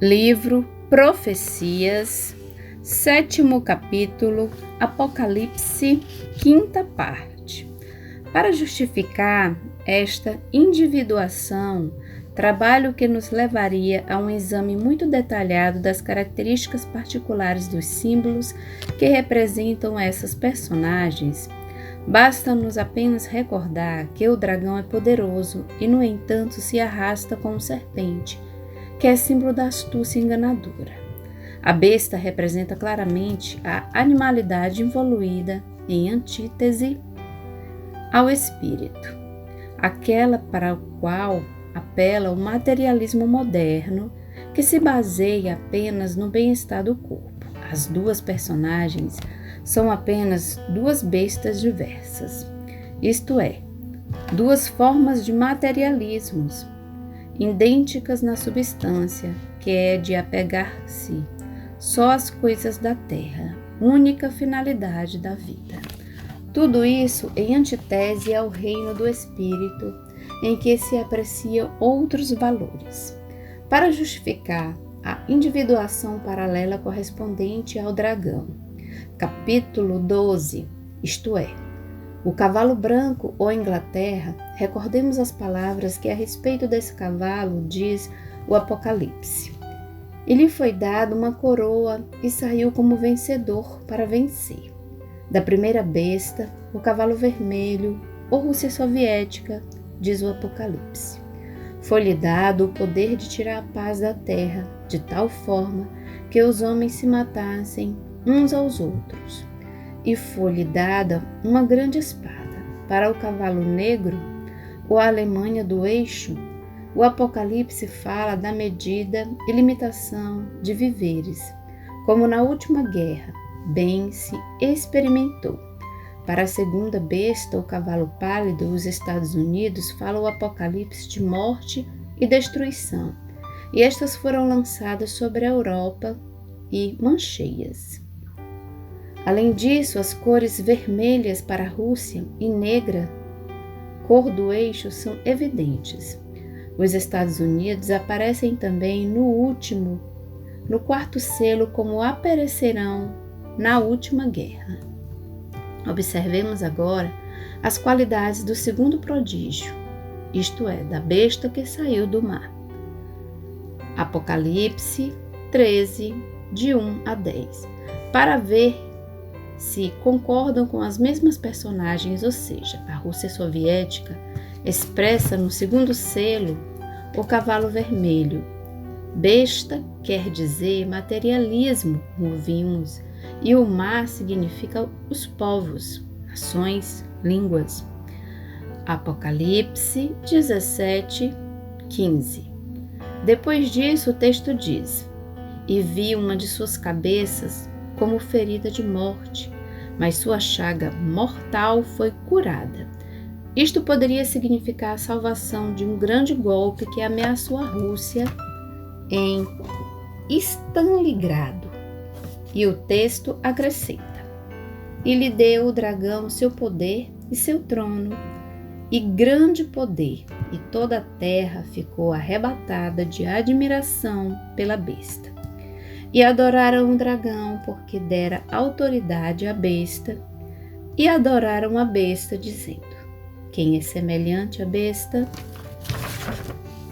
Livro Profecias, 7º capítulo, Apocalipse, 5ª parte. Para justificar esta individuação, trabalho que nos levaria a um exame muito detalhado das características particulares dos símbolos que representam essas personagens, basta-nos apenas recordar que o dragão é poderoso e, no entanto, se arrasta como serpente, que é símbolo da astúcia enganadora. A besta representa claramente a animalidade evoluída em antítese ao espírito, aquela para a qual apela o materialismo moderno, que se baseia apenas no bem-estar do corpo. As duas personagens são apenas duas bestas diversas, isto é, duas formas de materialismos, idênticas na substância, que é de apegar-se só às coisas da terra, única finalidade da vida. Tudo isso em antítese ao reino do espírito, em que se apreciam outros valores. Para justificar a individuação paralela correspondente ao dragão, capítulo 12, isto é, o cavalo branco ou Inglaterra, recordemos as palavras que a respeito desse cavalo diz o Apocalipse. Ele foi dado uma coroa e saiu como vencedor para vencer. Da primeira besta, o cavalo vermelho ou Rússia soviética, diz o Apocalipse. Foi-lhe dado o poder de tirar a paz da terra, de tal forma que os homens se matassem uns aos outros. E foi-lhe dada uma grande espada. Para o cavalo negro, ou a Alemanha do eixo, o Apocalipse fala da medida e limitação de viveres, como na última guerra, bem se experimentou. Para a segunda besta, o cavalo pálido, os Estados Unidos, fala o Apocalipse de morte e destruição, e estas foram lançadas sobre a Europa e mancheias. Além disso, as cores vermelhas para a Rússia e negra, cor do eixo, são evidentes. Os Estados Unidos aparecem também no quarto selo, como aparecerão na última guerra. Observemos agora as qualidades do segundo prodígio, isto é, da besta que saiu do mar. Apocalipse 13, de 1 a 10, para ver se concordam com as mesmas personagens, ou seja, a Rússia soviética expressa no segundo selo o cavalo vermelho. Besta quer dizer materialismo, como vimos, e o mar significa os povos, nações, línguas. Apocalipse 17, 15. Depois disso, o texto diz: E vi uma de suas cabeças como ferida de morte, mas sua chaga mortal foi curada. Isto poderia significar a salvação de um grande golpe que ameaçou a Rússia em Stalingrado. E o texto acrescenta: E lhe deu o dragão seu poder e seu trono, e grande poder, e toda a terra ficou arrebatada de admiração pela besta. E adoraram o dragão, porque dera autoridade à besta, e adoraram a besta, dizendo: Quem é semelhante à besta?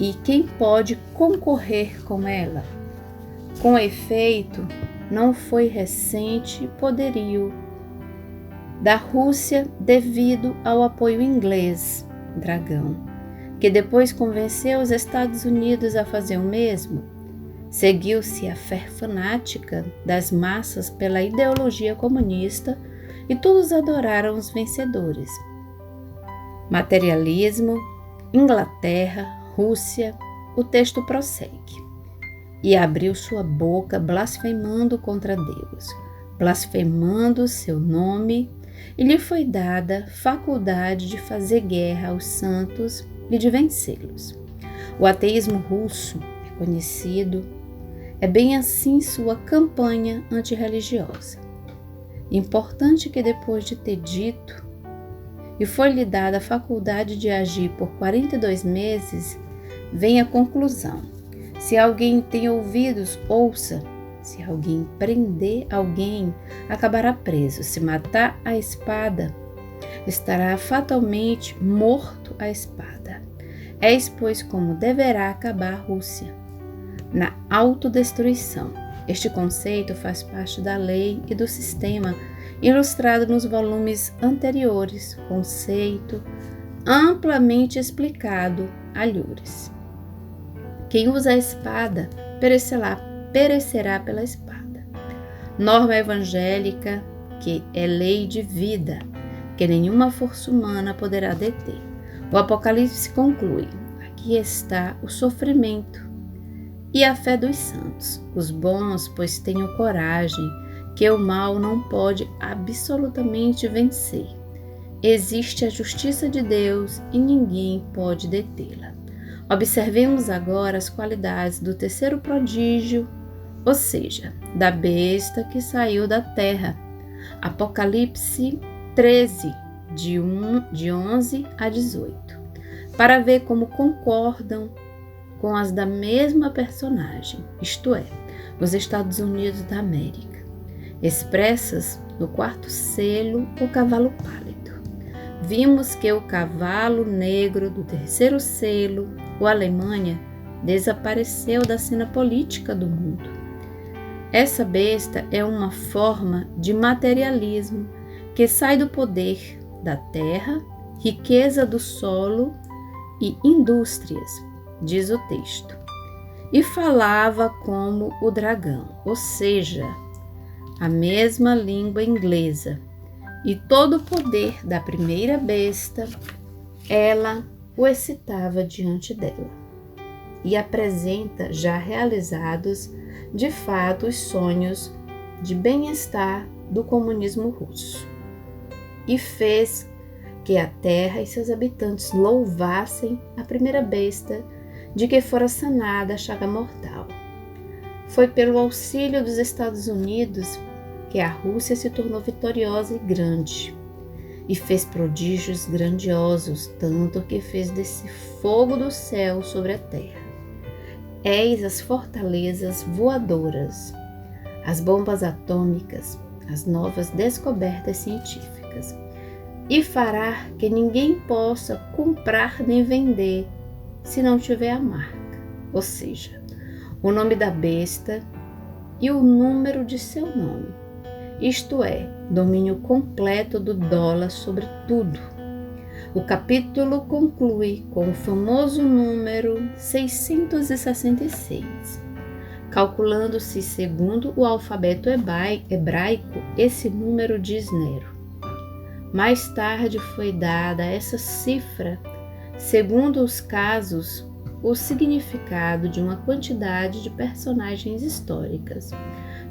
E quem pode concorrer com ela? Com efeito, não foi recente poderio da Rússia devido ao apoio inglês, dragão, que depois convenceu os Estados Unidos a fazer o mesmo. Seguiu-se a fé fanática das massas pela ideologia comunista e todos adoraram os vencedores. Materialismo, Inglaterra, Rússia, o texto prossegue. E abriu sua boca blasfemando contra Deus, blasfemando seu nome, e lhe foi dada faculdade de fazer guerra aos santos e de vencê-los. O ateísmo russo é conhecido. É bem assim sua campanha antirreligiosa. Importante que depois de ter dito, e foi-lhe dada a faculdade de agir por 42 meses, vem a conclusão. Se alguém tem ouvidos, ouça. Se alguém prender alguém, acabará preso. Se matar a espada, estará fatalmente morto à espada. Eis, pois, como deverá acabar a Rússia: na autodestruição. Este conceito faz parte da lei e do sistema ilustrado nos volumes anteriores, conceito amplamente explicado alhures. Quem usa a espada perecerá pela espada. Norma evangélica que é lei de vida, que nenhuma força humana poderá deter. O Apocalipse conclui: aqui está o sofrimento e a fé dos santos. Os bons, pois, tenham coragem, que o mal não pode absolutamente vencer. Existe a justiça de Deus e ninguém pode detê-la. Observemos agora as qualidades do terceiro prodígio, ou seja, da besta que saiu da terra. Apocalipse 13, de 11 a 18, para ver como concordam com as da mesma personagem, isto é, os Estados Unidos da América, expressas no quarto selo, o cavalo pálido. Vimos que o cavalo negro do terceiro selo, o Alemanha, desapareceu da cena política do mundo. Essa besta é uma forma de materialismo que sai do poder da terra, riqueza do solo e indústrias, diz o texto. E falava como o dragão, ou seja, a mesma língua inglesa, e todo o poder da primeira besta, ela o excitava diante dela, e apresenta já realizados, de fato, os sonhos de bem-estar do comunismo russo, e fez que a terra e seus habitantes louvassem a primeira besta de que fora sanada a chaga mortal. Foi pelo auxílio dos Estados Unidos que a Rússia se tornou vitoriosa e grande, e fez prodígios grandiosos, tanto que fez descer fogo do céu sobre a terra. Eis as fortalezas voadoras, as bombas atômicas, as novas descobertas científicas, e fará que ninguém possa comprar nem vender se não tiver a marca, ou seja, o nome da besta e o número de seu nome, isto é, domínio completo do dólar sobre tudo. O capítulo conclui com o famoso número 666, calculando-se segundo o alfabeto hebraico esse número de esmero. Mais tarde foi dada essa cifra, segundo os casos, o significado de uma quantidade de personagens históricas.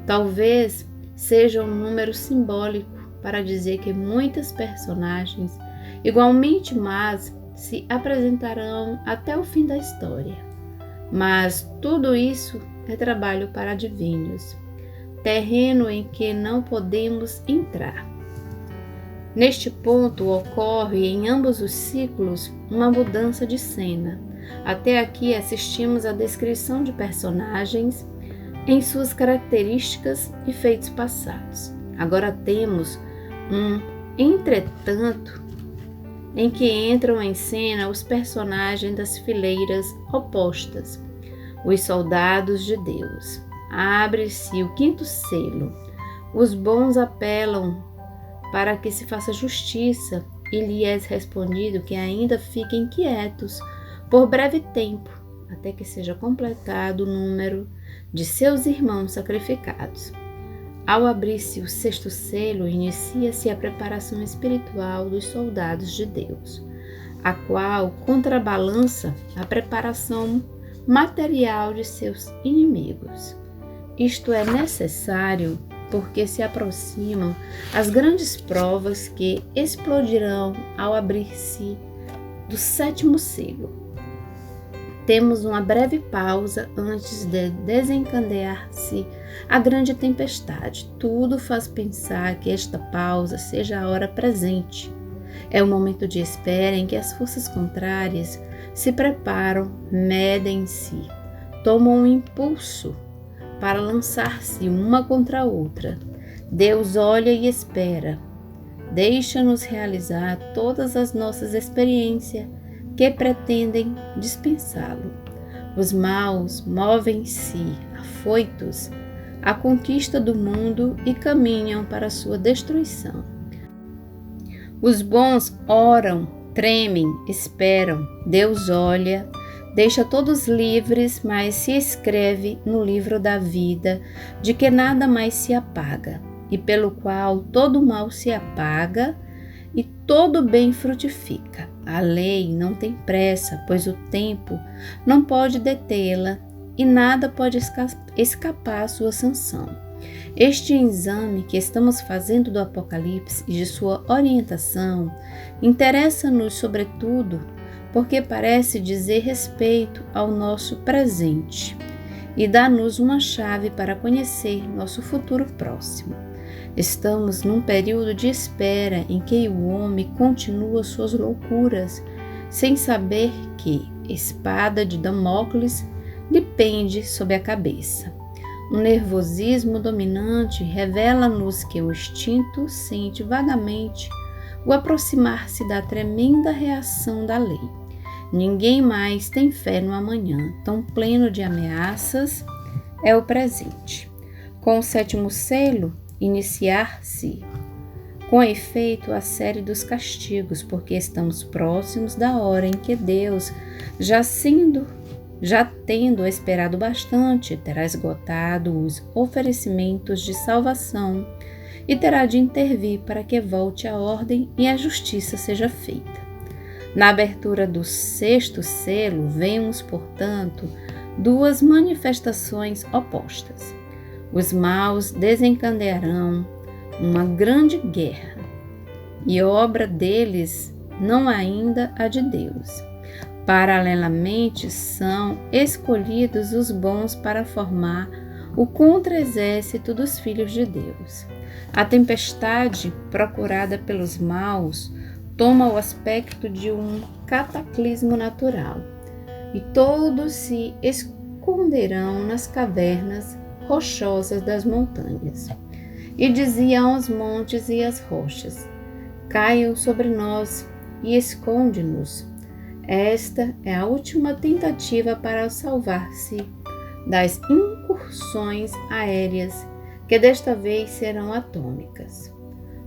Talvez seja um número simbólico para dizer que muitas personagens igualmente más se apresentarão até o fim da história. Mas tudo isso é trabalho para adivinhos, terreno em que não podemos entrar. Neste ponto ocorre em ambos os ciclos uma mudança de cena. Até aqui assistimos à descrição de personagens em suas características e feitos passados. Agora temos um entretanto em que entram em cena os personagens das fileiras opostas, os soldados de Deus. Abre-se o quinto selo. Os bons apelam para que se faça justiça e lhe é respondido que ainda fiquem quietos por breve tempo, até que seja completado o número de seus irmãos sacrificados. Ao abrir-se o sexto selo, inicia-se a preparação espiritual dos soldados de Deus, a qual contrabalança a preparação material de seus inimigos. Isto é necessário porque se aproximam as grandes provas que explodirão ao abrir-se do sétimo selo. Temos uma breve pausa antes de desencadear-se a grande tempestade. Tudo faz pensar que esta pausa seja a hora presente. É o momento de espera em que as forças contrárias se preparam, medem-se, tomam um impulso para lançar-se uma contra a outra. Deus olha e espera. Deixa-nos realizar todas as nossas experiências que pretendem dispensá-lo. Os maus movem-se, afoitos, à conquista do mundo e caminham para a sua destruição. Os bons oram, tremem, esperam. Deus olha, deixa todos livres, mas se escreve no livro da vida, de que nada mais se apaga, e pelo qual todo mal se apaga e todo bem frutifica. A lei não tem pressa, pois o tempo não pode detê-la e nada pode escapar à sua sanção. Este exame que estamos fazendo do Apocalipse e de sua orientação interessa-nos sobretudo porque parece dizer respeito ao nosso presente e dá-nos uma chave para conhecer nosso futuro próximo. Estamos num período de espera em que o homem continua suas loucuras, sem saber que espada de Damócles lhe pende sob a cabeça. Um nervosismo dominante revela-nos que o instinto sente vagamente o aproximar-se da tremenda reação da lei. Ninguém mais tem fé no amanhã, tão pleno de ameaças é o presente. Com o 7º selo, iniciar-se, com efeito, a série dos castigos, porque estamos próximos da hora em que Deus, já tendo esperado bastante, terá esgotado os oferecimentos de salvação e terá de intervir para que volte a ordem e a justiça seja feita. Na abertura do 6º selo, vemos, portanto, duas manifestações opostas. Os maus desencadearão uma grande guerra, e obra deles não ainda a de Deus. Paralelamente, são escolhidos os bons para formar o contra-exército dos filhos de Deus. A tempestade procurada pelos maus toma o aspecto de um cataclismo natural, e todos se esconderão nas cavernas rochosas das montanhas. E diziam aos montes e às rochas: caiam sobre nós e esconde-nos. Esta é a última tentativa para salvar-se das incursões aéreas, que desta vez serão atômicas.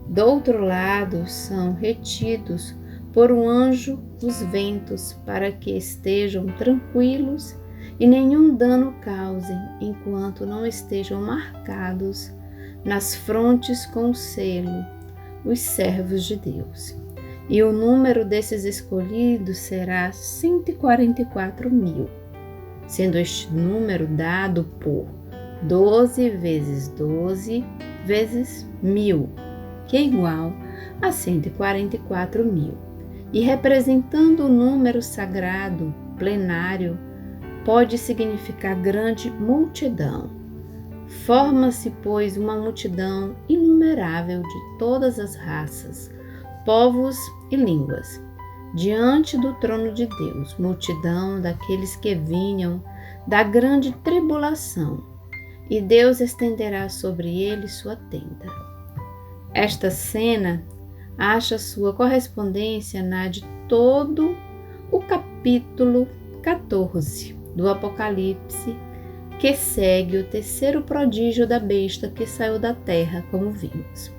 Do outro lado, são retidos por um anjo os ventos, para que estejam tranquilos e nenhum dano causem, enquanto não estejam marcados nas frontes com o selo, os servos de Deus. E o número desses escolhidos será 144.000, sendo este número dado por 12 vezes 12 vezes 1.000, que é igual a 144.000, e representando o número sagrado plenário, pode significar grande multidão. Forma-se, pois, uma multidão inumerável de todas as raças, povos e línguas, diante do trono de Deus, multidão daqueles que vinham da grande tribulação, e Deus estenderá sobre eles sua tenda. Esta cena acha sua correspondência na de todo o capítulo 14 do Apocalipse, que segue o terceiro prodígio da besta que saiu da terra, como vimos.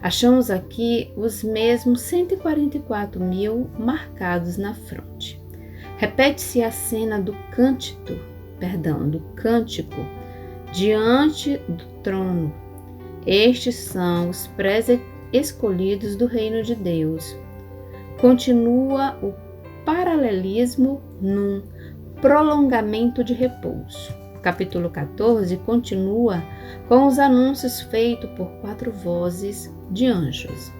Achamos aqui os mesmos 144.000 marcados na fronte. Repete-se a cena do cântico diante do trono. Estes são os pré-escolhidos do reino de Deus. Continua o paralelismo num prolongamento de repouso. O capítulo 14 continua com os anúncios feitos por 4 vozes de anjos.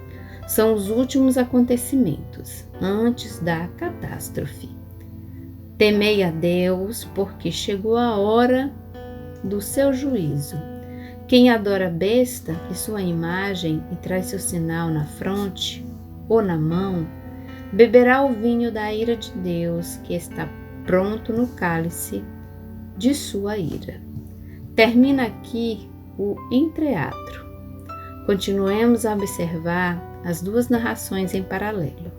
São os últimos acontecimentos antes da catástrofe. Temei a Deus, porque chegou a hora do seu juízo. Quem adora a besta e sua imagem e traz seu sinal na fronte ou na mão, beberá o vinho da ira de Deus, que está pronto no cálice de sua ira. Termina aqui o entreatro. Continuemos a observar as duas narrações em paralelo.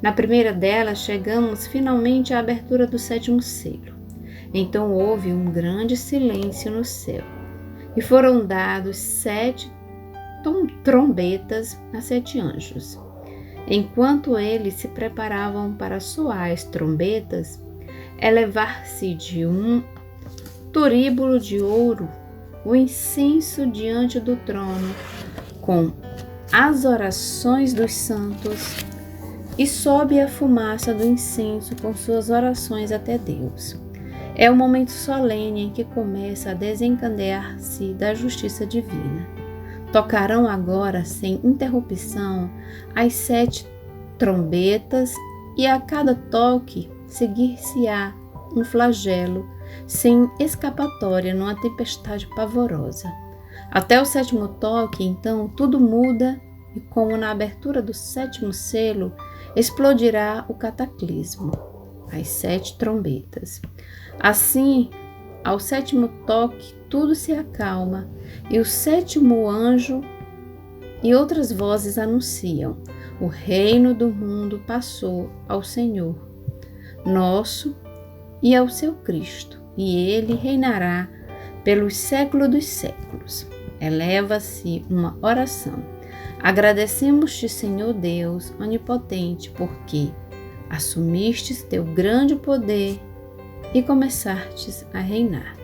Na primeira delas, chegamos finalmente à abertura do 7º selo. Então houve um grande silêncio no céu, e foram dados 7 trombetas a 7 anjos. Enquanto eles se preparavam para soar as trombetas, elevar-se de um turíbulo de ouro o incenso diante do trono, com as orações dos santos, e sobe a fumaça do incenso com suas orações até Deus. É o momento solene em que começa a desencadear-se da justiça divina. Tocarão agora, sem interrupção, as 7 trombetas, e a cada toque seguir-se-á um flagelo, sem escapatória numa tempestade pavorosa. Até o 7º toque, então, tudo muda, e como na abertura do 7º selo, explodirá o cataclismo, as 7 trombetas. Assim, ao 7º toque, tudo se acalma, e o 7º anjo e outras vozes anunciam: o reino do mundo passou ao Senhor nosso e ao seu Cristo, e ele reinará pelos séculos dos séculos. Eleva-se uma oração. Agradecemos-te, Senhor Deus onipotente, porque assumistes teu grande poder e começastes a reinar.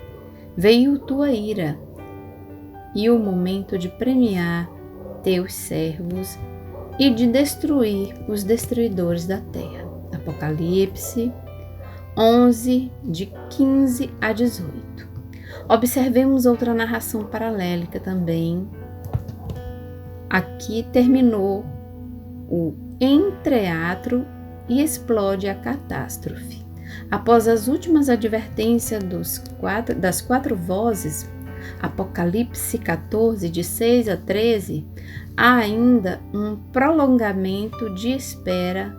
Veio tua ira e o momento de premiar teus servos e de destruir os destruidores da terra. Apocalipse 11, de 15 a 18. Observemos outra narração paralélica também. Aqui terminou o entreatro e explode a catástrofe. Após as últimas advertências das 4 vozes, Apocalipse 14, de 6 a 13, há ainda um prolongamento de espera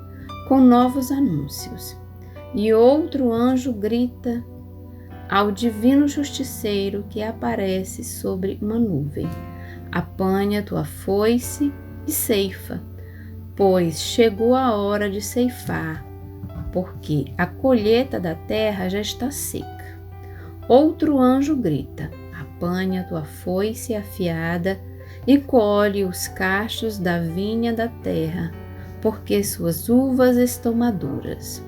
com novos anúncios. E outro anjo grita ao divino justiceiro que aparece sobre uma nuvem: apanha tua foice e ceifa, pois chegou a hora de ceifar, porque a colheita da terra já está seca. Outro anjo grita: apanha tua foice afiada e colhe os cachos da vinha da terra, porque suas uvas estão maduras.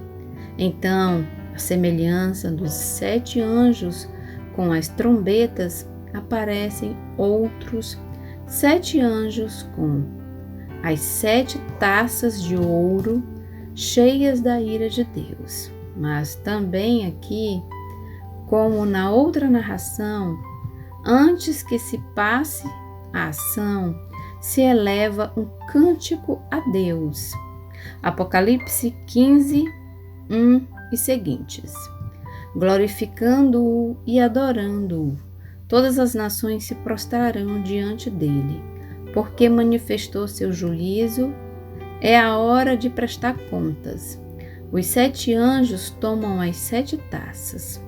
Então, a semelhança dos 7 anjos com as trombetas, aparecem outros 7 anjos com as 7 taças de ouro cheias da ira de Deus. Mas também aqui, como na outra narração, antes que se passe a ação, se eleva um cântico a Deus. Apocalipse 15, 1 e seguintes. Glorificando-o e adorando-o, todas as nações se prostrarão diante dele, porque manifestou seu juízo. É a hora de prestar contas. Os 7 anjos tomam as 7 taças.